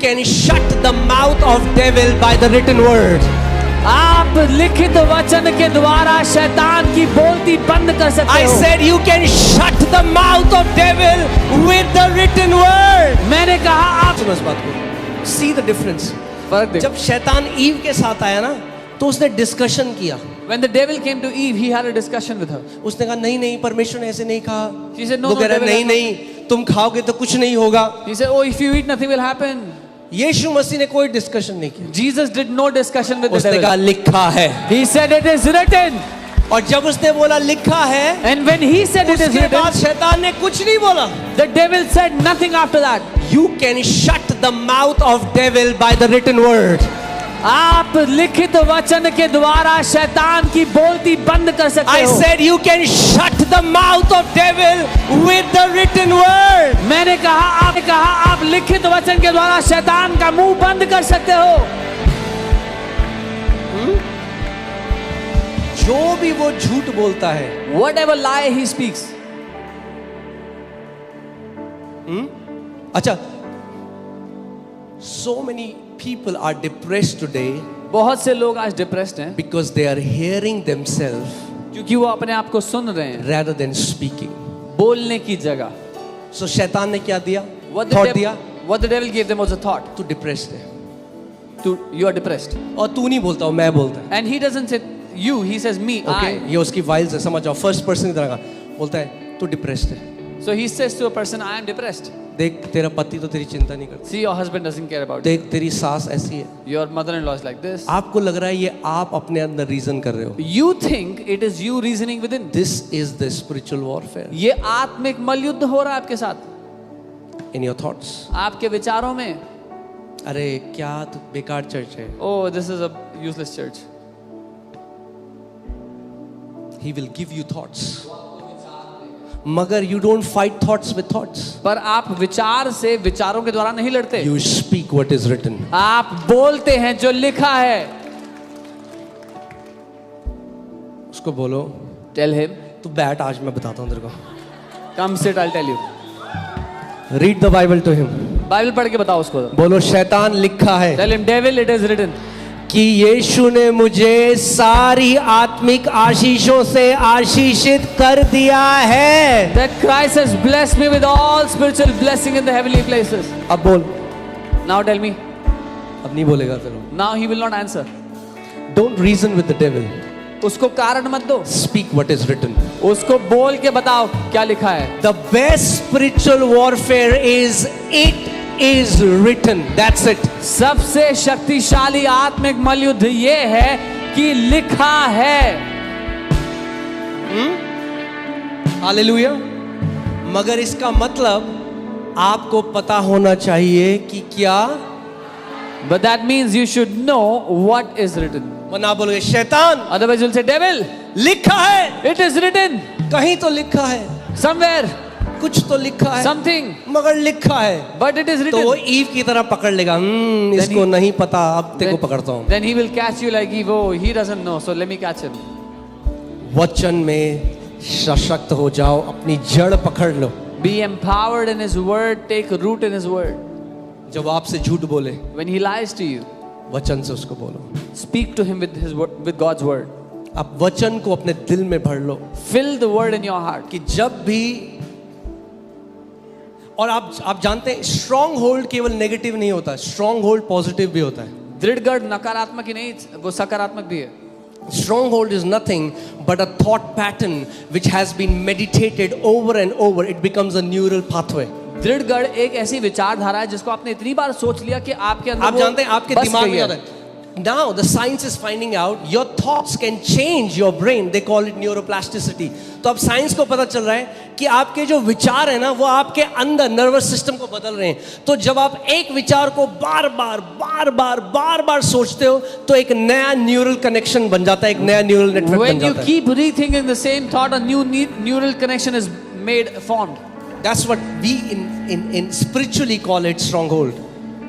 can shut the mouth of devil by the written word. आप लिखित वचन के द्वारा शैतान की बोलती बंद कर सकते I हो। said you can shut the mouth of devil with the written word. मैंने कहा आप सुनो इस बात को, see the difference. फर्क देखो। जब शैतान ईव के साथ आया ना, तो उसने डिस्कशन किया। When the devil came to Eve, he had a discussion with her. उसने कहा नहीं नहीं, परमेश्वर ने ऐसे नहीं कहा। She said, "No, वो no, कह रहा devil नहीं has नहीं, तुम खाओगे तो कुछ नहीं होगा। He said, "Oh, if you eat, nothing will happen." यीशु मसीह ने कोई डिस्कशन नहीं किया। Jesus did no discussion with the उसने कहा devil. लिखा है। He said, "It is written." और जब उसने बोला लिखा है, And when he said it is उसके बाद written, शैतान ने कुछ नहीं बोला। the devil said nothing after that. You can shut the mouth of devil by the written word. आप लिखित वचन के द्वारा शैतान की बोलती बंद कर सकते I हो। said you can shut the mouth of devil with the written word. मैंने कहा आप लिखित वचन के द्वारा शैतान का मुंह बंद कर सकते हो। जो भी वो झूठ बोलता है, Whatever lie he speaks. अच्छा, so many people are depressed today बहुत से लोग आज डिप्रेस्ड हैं because they are hearing themselves क्योंकि वो अपने आप को सुन रहे हैं rather than speaking. बोलने की जगह। So शैतान ने क्या दिया? What the Thought devil- दिया, what the devil gave them was a thought. तू डिप्रेस्ड है। You are depressed. और तू नहीं बोलता हूँ, मैं बोलता है। And he doesn't say you, he says me, okay, I. ये उसकी वाइल्स है, समझ जाओ। फर्स्ट पर्सन की तरह का बोलता है, तू डिप्रेस्ड है। So he says to a person, I am depressed. देख, तेरा पति तो तेरी चिंता नहीं करता। See, your husband doesn't care about you. देख, तेरी सास ऐसी है। Your mother-in-law is like this. आपको लग रहा है ये आप अपने अंदर रीजन कर रहे हो। You think it is you reasoning within. This is the spiritual warfare ये आत्मिक मलयुद्ध हो रहा है आपके साथ, in your thoughts. आपके विचारों में। अरे क्या तो बेकार चर्च है। Oh, this is a useless church. He will give you thoughts. मगर you don't fight thoughts with thoughts. पर आप विचार से विचारों के द्वारा नहीं लड़ते। You speak what is written. आप बोलते हैं जो लिखा है। उसको बोलो, Tell him, तू बैठ, आज मैं बताता हूँ तेरे को। come sit, I'll tell you. Read the Bible to him. Bible पढ़ के बताओ उसको। बोलो, शैतान लिखा है Tell him, devil, it is written. कि यीशु ने मुझे सारी आत्मिक आशीषों से आशीषित कर दिया है। That Christ has blessed me with all spiritual blessing in the heavenly places. अब बोल। Now tell me. अब नहीं बोलेगा फिर। Now he will not answer. Don't reason with the devil. उसको कारण मत दो, Speak what is written. उसको बोल के बताओ क्या लिखा है। The best spiritual warfare is it is written. That's it. सबसे शक्तिशाली आत्मिक मलयुद्ध ये है कि लिखा है। हालेलुया। मगर इसका मतलब आपको पता होना चाहिए कि क्या, But that means you should know what is written. वरना आप बोलोगे शैतान Otherwise you'll say, devil, लिखा है, it is written. कहीं तो लिखा है, Somewhere, कुछ तो लिखा है, something, मगर लिखा है। but it is तो वो written. ईव की तरह पकड़ लेगा। इसको नहीं पता, अब तेरे को पकड़ता हूँ। Then he will catch you like Eve. Oh, he doesn't know, so let me catch him. वचन में सशक्त हो जाओ, अपनी जड़ पकड़ लो। Be empowered in his word, take root in his word. जब आपसे झूठ बोले, When he lies to you, वचन से उसको बोलो। speak to him with his with God's word. आप वचन को अपने दिल में भर लो Fill the word in your heart. कि जब भी, और आप जानते हैं स्ट्रॉन्ग होल्ड केवल नेगेटिव नहीं होता, स्ट्रॉन्ग होल्ड पॉजिटिव भी होता है। दृढ़ नकारात्मक ही नहीं, वो सकारात्मक भी है। Stronghold is nothing but a thought pattern which has been meditated over and over. It becomes a neural pathway. दृढ़ एक ऐसी विचारधारा है जिसको आपने इतनी बार सोच लिया कि आपके अंदर आप जानते हैं आपके बस दिमाग गई में है। आता है। Now the science is finding out your thoughts can change your brain. They call it neuroplasticity. तो अब साइंस को पता चल रहा है कि आपके जो विचार है ना, वो आपके अंदर नर्वस सिस्टम को बदल रहे हैं। तो जब आप एक विचार को बार बार सोचते हो, तो एक नया न्यूरल कनेक्शन बन जाता है, एक नया न्यूरल नेटवर्क बन When you जाता है। keep rethinking the same thought, a new neural connection is formed. That's what we in spiritually call it stronghold.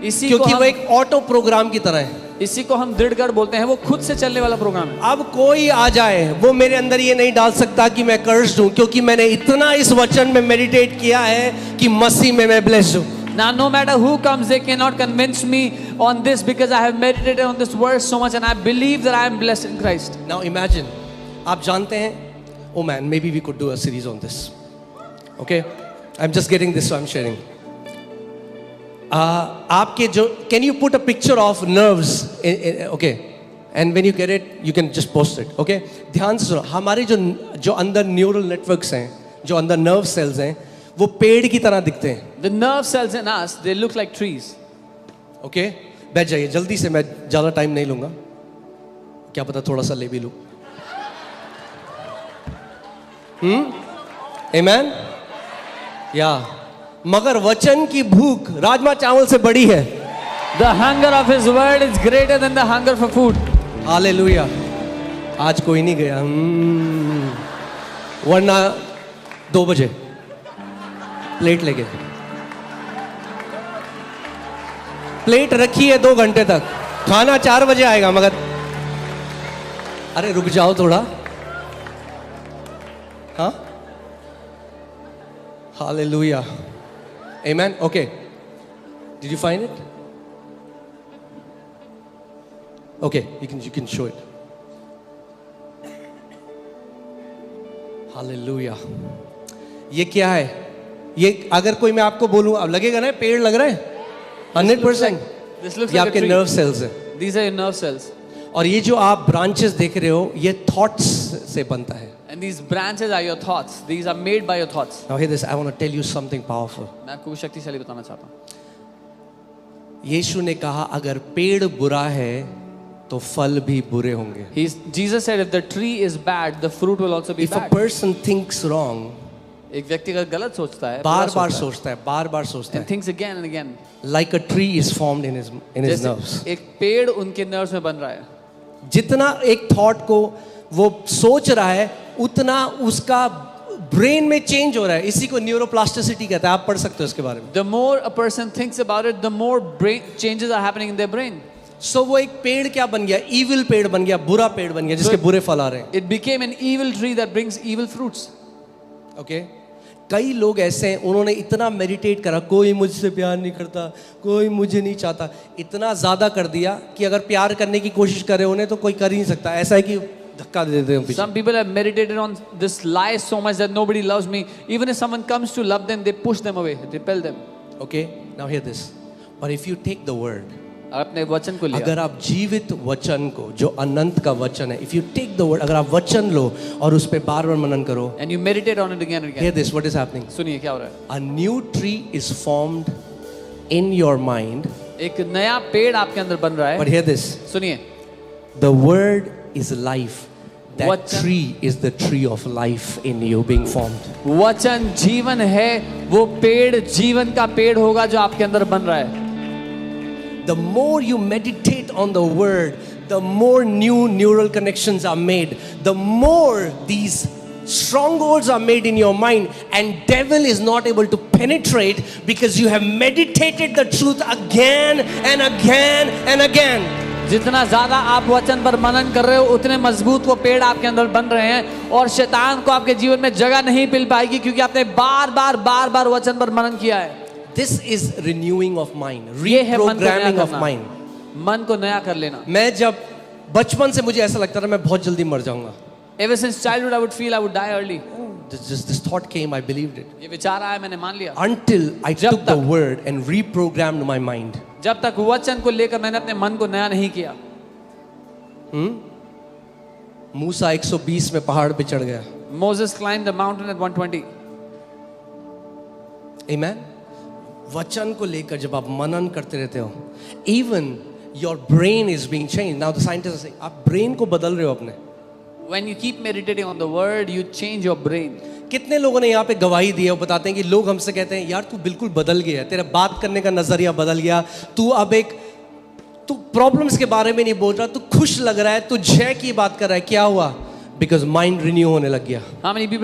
इसी क्योंकि वो एक ऑटो प्रोग्राम की तरह है। इसी को हम दृढ़ बोलते हैं, वो खुद से चलने वाला प्रोग्राम है। अब कोई आ जाए, वो मेरे अंदर ये नहीं डाल सकता कि मैं कर्स्ड हूं, क्योंकि मैंने इतना इस वचन में मेडिटेट किया है कि मसीह में मैं ब्लेस्ड हूं। Now, no matter who comes, they cannot convince me on this because I have meditated on this verse so much and I believe that I am blessed in Christ. Now imagine, आप जानते हैं, oh man, maybe we could do a series on this. Okay, I'm just getting this, so I'm sharing. आपके जो, can you put a picture of nerves? Okay, and when you get it, you can just post it. Okay, ध्यान से सुनो, हमारे जो अंदर neural networks हैं, जो अंदर नर्व सेल्स हैं, वो पेड़ की तरह दिखते हैं. The nerve cells in us, they look like trees. Okay, बैठ जाइए जल्दी से, मैं ज़्यादा टाइम नहीं लूँगा, क्या पता थोड़ा सा ले भी लूँ. Amen? Yeah. मगर वचन की भूख राजमा चावल से बड़ी है. The hunger of His word is greater than the hunger for food. Hallelujah. आज कोई नहीं गया. वरना 2 बजे प्लेट लेके, प्लेट रखी है 2 घंटे तक, खाना 4 बजे आएगा. मगर अरे रुक जाओ थोड़ा. हाँ, hallelujah. Amen. Okay. Did you find it? Okay, you can show it. Hallelujah. ये क्या है? ये अगर कोई मैं आपको बोलूं, अब लगेगा ना पेड़ लग रहा है 100%. This looks ये like a आपके tree. नर्व सेल्स हैं. These are your nerve cells. और ये जो आप ब्रांचेस देख रहे हो, ये थॉट्स से बनता है. And these branches are your thoughts. These are made by your thoughts. Now hear this. I want to tell you something powerful. मैं आपको कुछ शक्तिशाली बताना चाहता हूँ. यीशु ने कहा अगर पेड़ बुरा है तो फल भी बुरे होंगे. Jesus said, if the tree is bad, the fruit will also be If a bad. person thinks wrong, एक व्यक्ति अगर गलत सोचता है, बार बुरा बार सोचता सोचता है, बार बार सोचता है, and है, thinks again and again. like a tree is formed in his nerves. जैसे एक पेड़ उनके नर्व्स में बन रहा है. जितना एक थॉट को वो सोच रहा है, उतना उसका ब्रेन में चेंज हो रहा है. इसी को न्यूरोप्लास्टिसिटी कहता है. आप पढ़ सकते हो इसके बारे में. The more a person thinks about it, the more brain changes are happening in their brain. सो वो एक पेड़ क्या बन गया? इविल पेड़ बन गया, बुरा पेड़ बन गया, जिसके बुरे फल आ रहे हैं. It became an evil tree that brings evil fruits. Okay, कई लोग ऐसे हैं, उन्होंने इतना मेडिटेट करा, कोई मुझसे प्यार नहीं करता, कोई मुझे नहीं चाहता, इतना ज़्यादा कर दिया कि अगर प्यार करने की कोशिश करे उन्हें तो कोई कर ही नहीं सकता. ऐसा है कि धक्का दे देते हैं. Some people have meditated on this lie so much that nobody loves me. Even if someone comes to love them, they push them away, repel them. Okay, now here this. But if you take the word, अपने वचन को लिया, अगर आप जीवित वचन को, जो अनंत का वचन है, if you take the word, अगर आप वचन लो और उस पे बार बार मनन करो, and you meditate on it again and hear again. this, what is happening? सुनिए क्या हो रहा है. A new tree is formed in your mind. एक नया पेड़ आपके अंदर बन रहा But है. hear this, सुनिए, the word is life. That वचन- tree is the tree of life in you being formed. वचन जीवन है. वो पेड़ जीवन का पेड़ होगा जो आपके अंदर बन रहा है. The more you meditate on the word, the more new neural connections are made, the more these strongholds are made in your mind, and devil is not able to penetrate because you have meditated the truth again and again and again. जितना ज्यादा आप वचन पर मनन कर रहे हो, उतने मजबूत वो पेड़ आपके अंदर बन रहे हैं और शैतान को आपके जीवन में जगह नहीं मिल पाएगी, क्योंकि आपने बार बार वचन पर मनन किया है. This is renewing of mind, ये है मन को नया reprogramming of करना. mind. मन को नया कर लेना. मैं जब बचपन से मुझे ऐसा लगता था मैं बहुत जल्दी मर जाऊंगा. Ever since childhood, I would feel I would die early. This thought came, I believed it. ये विचार आया, मैंने मान लिया. Until I जब took the तक- word and reprogrammed my mind. जब तक वचन को लेकर मैंने अपने मन को नया नहीं किया. मूसा 120 में पहाड़ पे चढ़ गया. Moses climbed the mountain at 120. Amen. वचन को लेकर जब आप मनन करते रहते हो, even your brain is being changed. Now the scientists are saying, आप brain को बदल रहे हो अपने. When you keep meditating on the word, you change your brain. कितने लोगों ने यहाँ पे गवाही दी है, वो बताते हैं कि लोग हमसे कहते हैं यार तू बिल्कुल बदल गया है, तेरा बात करने का नजरिया बदल गया, तू अब तू प्रॉब्लम्स के बारे में नहीं बोल रहा, तू खुश लग रहा है, तू जय की बात कर रहा है. क्या हुआ? बिकॉज माइंड रिन्यू होने लग गया. How many people